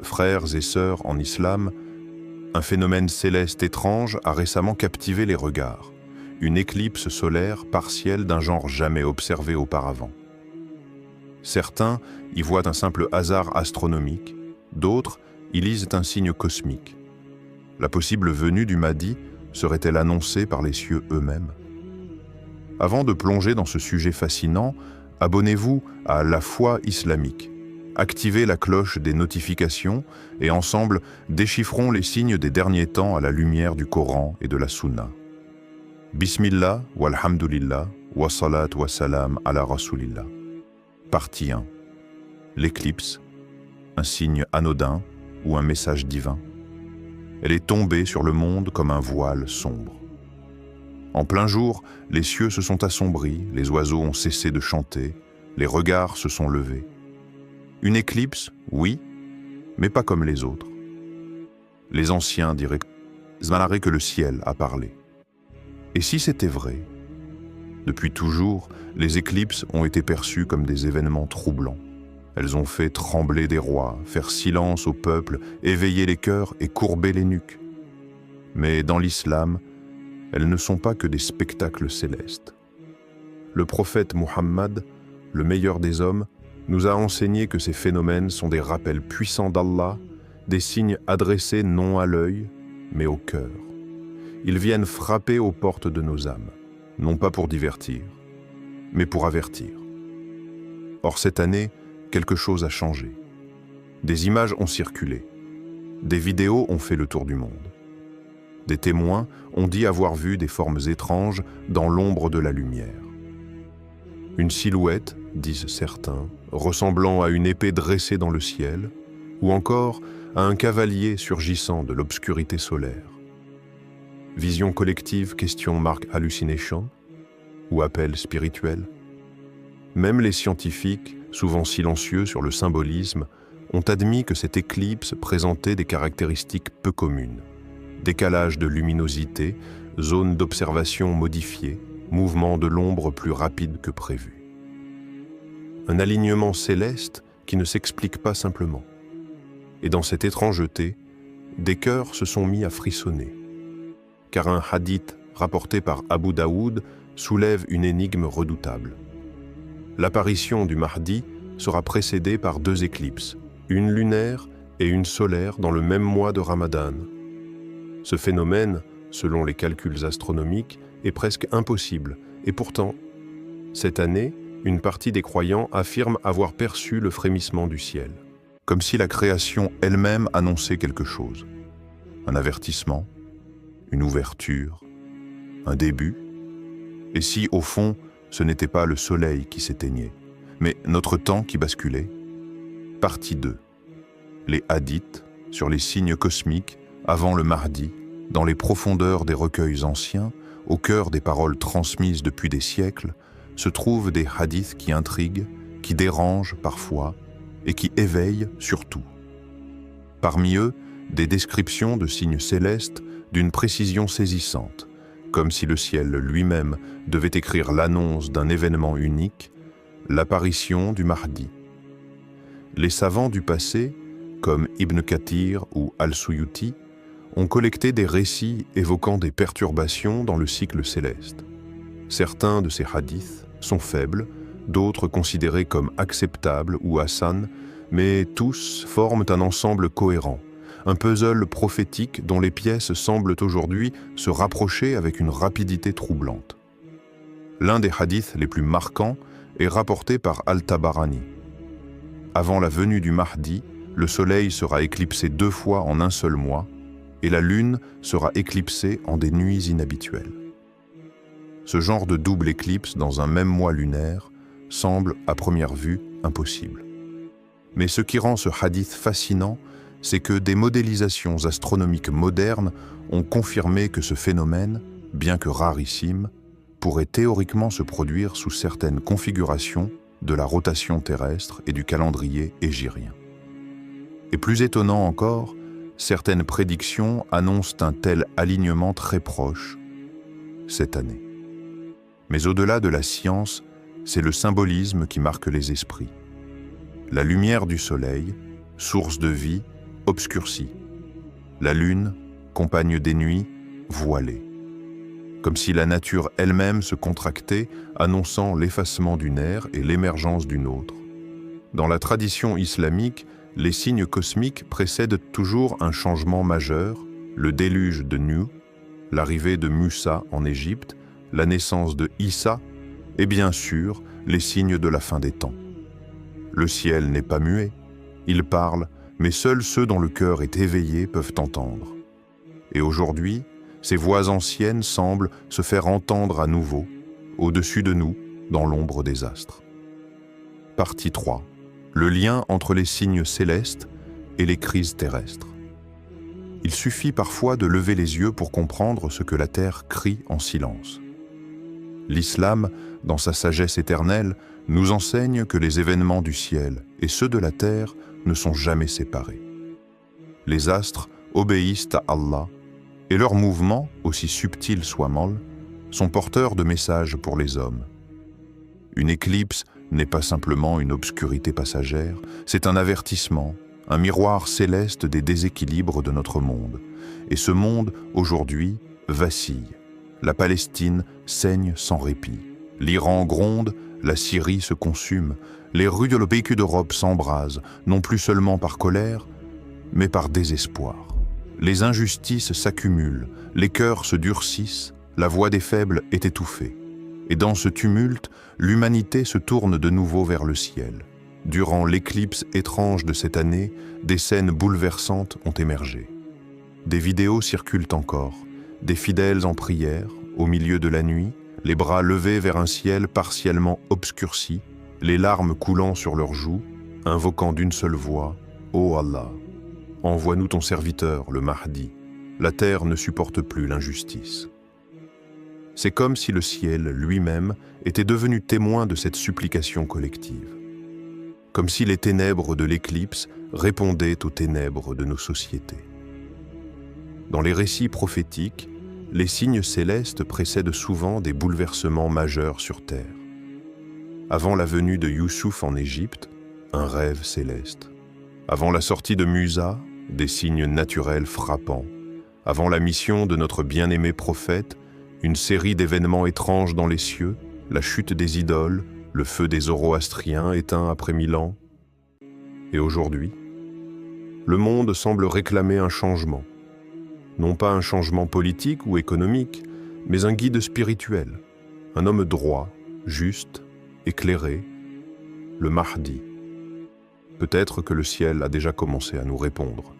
frères et sœurs en islam, un phénomène céleste étrange a récemment captivé les regards, une éclipse solaire partielle d'un genre jamais observé auparavant. Certains y voient un simple hasard astronomique, d'autres y lisent un signe cosmique. La possible venue du Mahdi serait-elle annoncée par les cieux eux-mêmes? Avant de plonger dans ce sujet fascinant, abonnez-vous à La Foi islamique. Activez la cloche des notifications et ensemble déchiffrons les signes des derniers temps à la lumière du Coran et de la Sunna. Bismillah, walhamdulillah, wa salat wa salam ala rasulillah. Partie 1. L'éclipse, un signe anodin ou un message divin. Elle est tombée sur le monde comme un voile sombre. En plein jour, les cieux se sont assombris, les oiseaux ont cessé de chanter, les regards se sont levés. Une éclipse, oui, mais pas comme les autres. Les anciens diraient que le ciel a parlé. Et si c'était vrai? Depuis toujours, les éclipses ont été perçues comme des événements troublants. Elles ont fait trembler des rois, faire silence au peuple, éveiller les cœurs et courber les nuques. Mais dans l'islam, elles ne sont pas que des spectacles célestes. Le prophète Muhammad, le meilleur des hommes, nous a enseigné que ces phénomènes sont des rappels puissants d'Allah, des signes adressés non à l'œil, mais au cœur. Ils viennent frapper aux portes de nos âmes, non pas pour divertir, mais pour avertir. Or cette année, quelque chose a changé. Des images ont circulé. Des vidéos ont fait le tour du monde. Des témoins ont dit avoir vu des formes étranges dans l'ombre de la lumière. Une silhouette, disent certains, ressemblant à une épée dressée dans le ciel, ou encore à un cavalier surgissant de l'obscurité solaire. Vision collective, question marque hallucination, ou appel spirituel. Même les scientifiques, souvent silencieux sur le symbolisme, ont admis que cette éclipse présentait des caractéristiques peu communes. Décalage de luminosité, zone d'observation modifiée, mouvement de l'ombre plus rapide que prévu. Un alignement céleste qui ne s'explique pas simplement. Et dans cette étrangeté, des cœurs se sont mis à frissonner. Car un hadith rapporté par Abu Daoud soulève une énigme redoutable. L'apparition du Mahdi sera précédée par 2 éclipses, une lunaire et une solaire dans le même mois de Ramadan. Ce phénomène, selon les calculs astronomiques, est presque impossible, et pourtant, cette année, une partie des croyants affirme avoir perçu le frémissement du ciel, comme si la création elle-même annonçait quelque chose. Un avertissement, une ouverture, un début. Et si, au fond, ce n'était pas le soleil qui s'éteignait, mais notre temps qui basculait? Partie 2. Les hadiths sur les signes cosmiques avant le Mahdi, dans les profondeurs des recueils anciens, au cœur des paroles transmises depuis des siècles, se trouvent des hadiths qui intriguent, qui dérangent parfois et qui éveillent surtout. Parmi eux, des descriptions de signes célestes d'une précision saisissante, comme si le ciel lui-même devait écrire l'annonce d'un événement unique, l'apparition du Mahdi. Les savants du passé, comme Ibn Kathir ou Al-Suyuti, ont collecté des récits évoquant des perturbations dans le cycle céleste. Certains de ces hadiths sont faibles, d'autres considérés comme acceptables ou hasan, mais tous forment un ensemble cohérent, un puzzle prophétique dont les pièces semblent aujourd'hui se rapprocher avec une rapidité troublante. L'un des hadiths les plus marquants est rapporté par Al-Tabarani. Avant la venue du Mahdi, le soleil sera éclipsé 2 fois en un seul mois, et la lune sera éclipsée en des nuits inhabituelles. Ce genre de double éclipse dans un même mois lunaire semble, à première vue, impossible. Mais ce qui rend ce hadith fascinant, c'est que des modélisations astronomiques modernes ont confirmé que ce phénomène, bien que rarissime, pourrait théoriquement se produire sous certaines configurations de la rotation terrestre et du calendrier hégirien. Et plus étonnant encore, certaines prédictions annoncent un tel alignement très proche cette année. Mais au-delà de la science, c'est le symbolisme qui marque les esprits. La lumière du soleil, source de vie, obscurcie. La lune, compagne des nuits, voilée. Comme si la nature elle-même se contractait, annonçant l'effacement d'une ère et l'émergence d'une autre. Dans la tradition islamique, les signes cosmiques précèdent toujours un changement majeur, le déluge de Nuh, l'arrivée de Musa en Égypte, la naissance de Issa, et bien sûr, les signes de la fin des temps. Le ciel n'est pas muet, il parle, mais seuls ceux dont le cœur est éveillé peuvent entendre. Et aujourd'hui, ces voix anciennes semblent se faire entendre à nouveau, au-dessus de nous, dans l'ombre des astres. Partie 3. Le lien entre les signes célestes et les crises terrestres. Il suffit parfois de lever les yeux pour comprendre ce que la Terre crie en silence. L'islam, dans sa sagesse éternelle, nous enseigne que les événements du ciel et ceux de la terre ne sont jamais séparés. Les astres obéissent à Allah et leurs mouvements, aussi subtils soient-ils, sont porteurs de messages pour les hommes. Une éclipse n'est pas simplement une obscurité passagère, c'est un avertissement, un miroir céleste des déséquilibres de notre monde. Et ce monde, aujourd'hui, vacille. La Palestine saigne sans répit. L'Iran gronde, la Syrie se consume. Les rues de l'Europe d'Europe s'embrasent, non plus seulement par colère, mais par désespoir. Les injustices s'accumulent, les cœurs se durcissent, la voix des faibles est étouffée. Et dans ce tumulte, l'humanité se tourne de nouveau vers le ciel. Durant l'éclipse étrange de cette année, des scènes bouleversantes ont émergé. Des vidéos circulent encore, des fidèles en prière, au milieu de la nuit, les bras levés vers un ciel partiellement obscurci, les larmes coulant sur leurs joues, invoquant d'une seule voix « Ô Allah, envoie-nous ton serviteur, le Mahdi. La terre ne supporte plus l'injustice. » C'est comme si le ciel lui-même était devenu témoin de cette supplication collective. Comme si les ténèbres de l'éclipse répondaient aux ténèbres de nos sociétés. Dans les récits prophétiques, les signes célestes précèdent souvent des bouleversements majeurs sur terre. Avant la venue de Youssouf en Égypte, un rêve céleste. Avant la sortie de Musa, des signes naturels frappants. Avant la mission de notre bien-aimé prophète, une série d'événements étranges dans les cieux, la chute des idoles, le feu des Zoroastriens éteint après 1000 ans. Et aujourd'hui, le monde semble réclamer un changement. Non pas un changement politique ou économique, mais un guide spirituel, un homme droit, juste, éclairé, le Mahdi. Peut-être que le ciel a déjà commencé à nous répondre,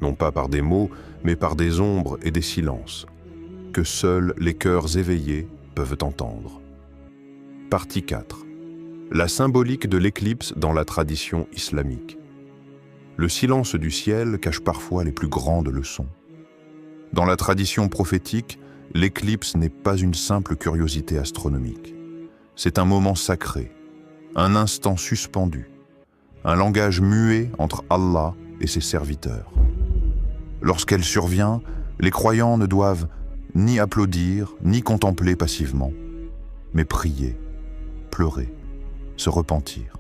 non pas par des mots, mais par des ombres et des silences, que seuls les cœurs éveillés peuvent entendre. Partie 4. La symbolique de l'éclipse dans la tradition islamique. Le silence du ciel cache parfois les plus grandes leçons. Dans la tradition prophétique, l'éclipse n'est pas une simple curiosité astronomique. C'est un moment sacré, un instant suspendu, un langage muet entre Allah et ses serviteurs. Lorsqu'elle survient, les croyants ne doivent ni applaudir, ni contempler passivement, mais prier, pleurer, se repentir.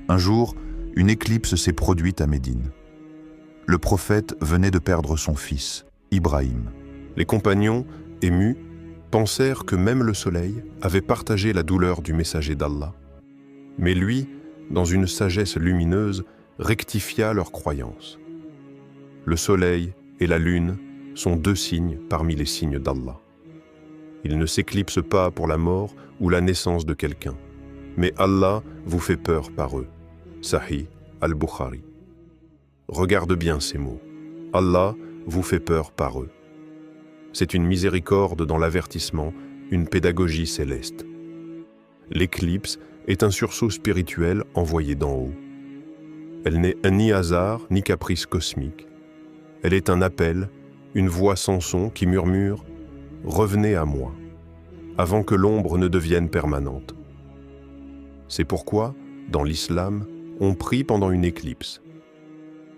Un jour, une éclipse s'est produite à Médine. Le prophète venait de perdre son fils, Ibrahim. Les compagnons, émus, pensèrent que même le soleil avait partagé la douleur du messager d'Allah. Mais lui, dans une sagesse lumineuse, rectifia leur croyance. Le soleil et la lune sont 2 signes parmi les signes d'Allah. Ils ne s'éclipsent pas pour la mort ou la naissance de quelqu'un, mais Allah vous fait peur par eux. Sahih al-Bukhari. Regarde bien ces mots. Allah vous fait peur par eux. C'est une miséricorde dans l'avertissement, une pédagogie céleste. L'éclipse est un sursaut spirituel envoyé d'en haut. Elle n'est ni hasard ni caprice cosmique. Elle est un appel, une voix sans son qui murmure « Revenez à moi », avant que l'ombre ne devienne permanente. C'est pourquoi, dans l'islam, on prie pendant une éclipse.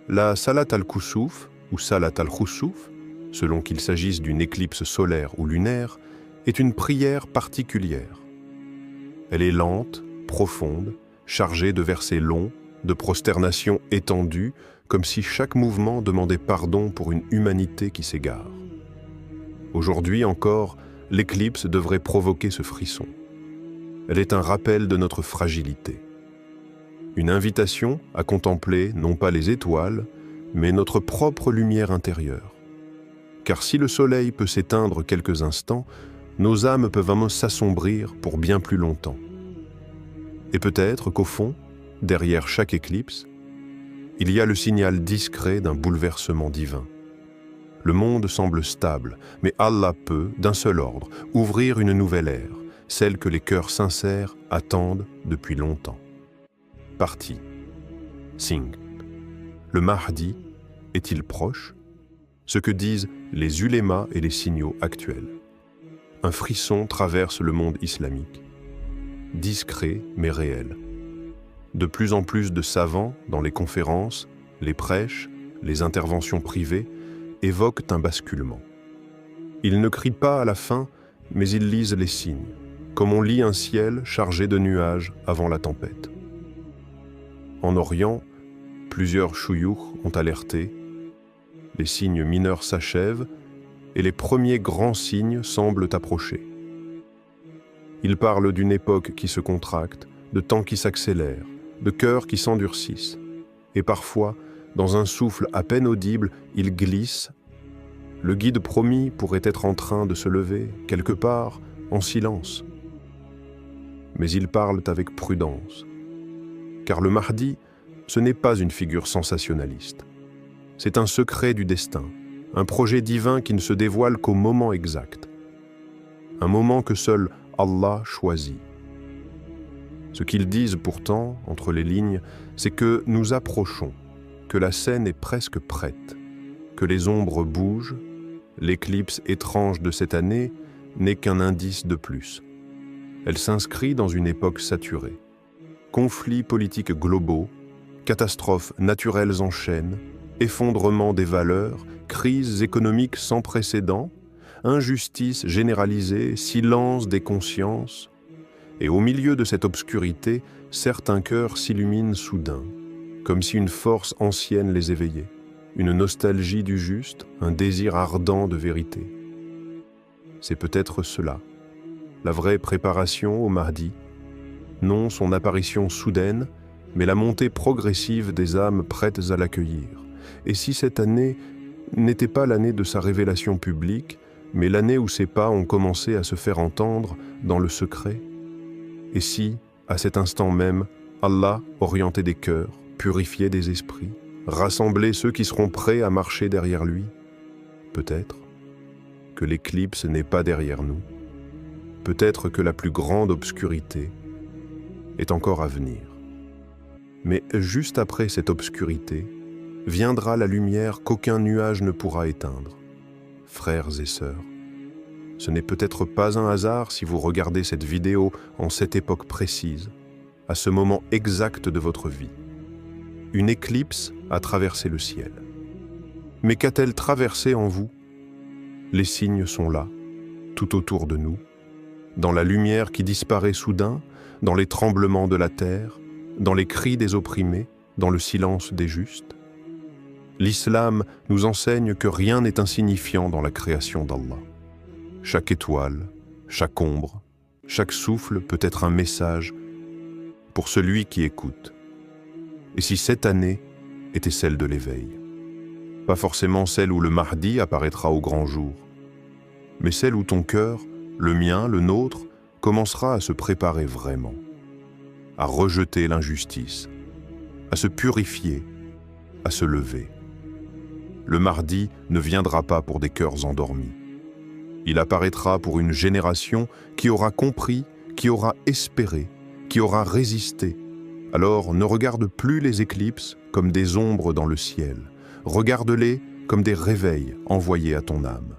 La Salat al-Kusuf, ou Salat al-Khusuf, selon qu'il s'agisse d'une éclipse solaire ou lunaire, est une prière particulière. Elle est lente, profonde, chargée de versets longs, de prosternations étendues, comme si chaque mouvement demandait pardon pour une humanité qui s'égare. Aujourd'hui encore, l'éclipse devrait provoquer ce frisson. Elle est un rappel de notre fragilité. Une invitation à contempler non pas les étoiles, mais notre propre lumière intérieure. Car si le soleil peut s'éteindre quelques instants, nos âmes peuvent s'assombrir pour bien plus longtemps. Et peut-être qu'au fond, derrière chaque éclipse, il y a le signal discret d'un bouleversement divin. Le monde semble stable, mais Allah peut, d'un seul ordre, ouvrir une nouvelle ère, celle que les cœurs sincères attendent depuis longtemps. Partie. Singh. Le Mahdi est-il proche? Ce que disent les ulémas et les signaux actuels. Un frisson traverse le monde islamique. Discret mais réel. De plus en plus de savants, dans les conférences, les prêches, les interventions privées, évoquent un basculement. Ils ne crient pas à la fin, mais ils lisent les signes, comme on lit un ciel chargé de nuages avant la tempête. En Orient, plusieurs chouyoukhs ont alerté, les signes mineurs s'achèvent et les premiers grands signes semblent approcher. Ils parlent d'une époque qui se contracte, de temps qui s'accélère, de cœurs qui s'endurcissent. Et parfois, dans un souffle à peine audible, ils glissent. Le guide promis pourrait être en train de se lever, quelque part, en silence. Mais ils parlent avec prudence. Car le Mahdi, ce n'est pas une figure sensationnaliste. C'est un secret du destin, un projet divin qui ne se dévoile qu'au moment exact. Un moment que seul Allah choisit. Ce qu'ils disent pourtant, entre les lignes, c'est que nous approchons, que la scène est presque prête, que les ombres bougent, l'éclipse étrange de cette année n'est qu'un indice de plus. Elle s'inscrit dans une époque saturée. Conflits politiques globaux, catastrophes naturelles en chaîne, effondrement des valeurs, crises économiques sans précédent, injustice généralisée, silence des consciences. Et au milieu de cette obscurité, certains cœurs s'illuminent soudain, comme si une force ancienne les éveillait, une nostalgie du juste, un désir ardent de vérité. C'est peut-être cela, la vraie préparation au Mahdi, non son apparition soudaine, mais la montée progressive des âmes prêtes à l'accueillir. Et si cette année n'était pas l'année de sa révélation publique, mais l'année où ses pas ont commencé à se faire entendre dans le secret? Et si, à cet instant même, Allah orientait des cœurs, purifiait des esprits, rassemblait ceux qui seront prêts à marcher derrière lui? Peut-être que l'éclipse n'est pas derrière nous. Peut-être que la plus grande obscurité est encore à venir. Mais juste après cette obscurité, viendra la lumière qu'aucun nuage ne pourra éteindre. Frères et sœurs, ce n'est peut-être pas un hasard si vous regardez cette vidéo en cette époque précise, à ce moment exact de votre vie. Une éclipse a traversé le ciel. Mais qu'a-t-elle traversé en vous? Les signes sont là, tout autour de nous, dans la lumière qui disparaît soudain, dans les tremblements de la terre, dans les cris des opprimés, dans le silence des justes. L'islam nous enseigne que rien n'est insignifiant dans la création d'Allah. Chaque étoile, chaque ombre, chaque souffle peut être un message pour celui qui écoute. Et si cette année était celle de l'éveil, pas forcément celle où le Mahdi apparaîtra au grand jour, mais celle où ton cœur, le mien, le nôtre, commencera à se préparer vraiment, à rejeter l'injustice, à se purifier, à se lever. Le Mahdi ne viendra pas pour des cœurs endormis. Il apparaîtra pour une génération qui aura compris, qui aura espéré, qui aura résisté. Alors ne regarde plus les éclipses comme des ombres dans le ciel. Regarde-les comme des réveils envoyés à ton âme.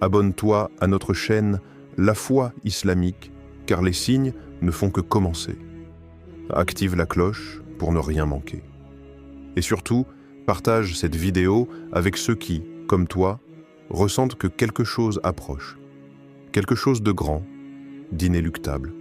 Abonne-toi à notre chaîne La Foi Islamique, car les signes ne font que commencer. Active la cloche pour ne rien manquer. Et surtout, partage cette vidéo avec ceux qui, comme toi, ressentent que quelque chose approche. Quelque chose de grand, d'inéluctable.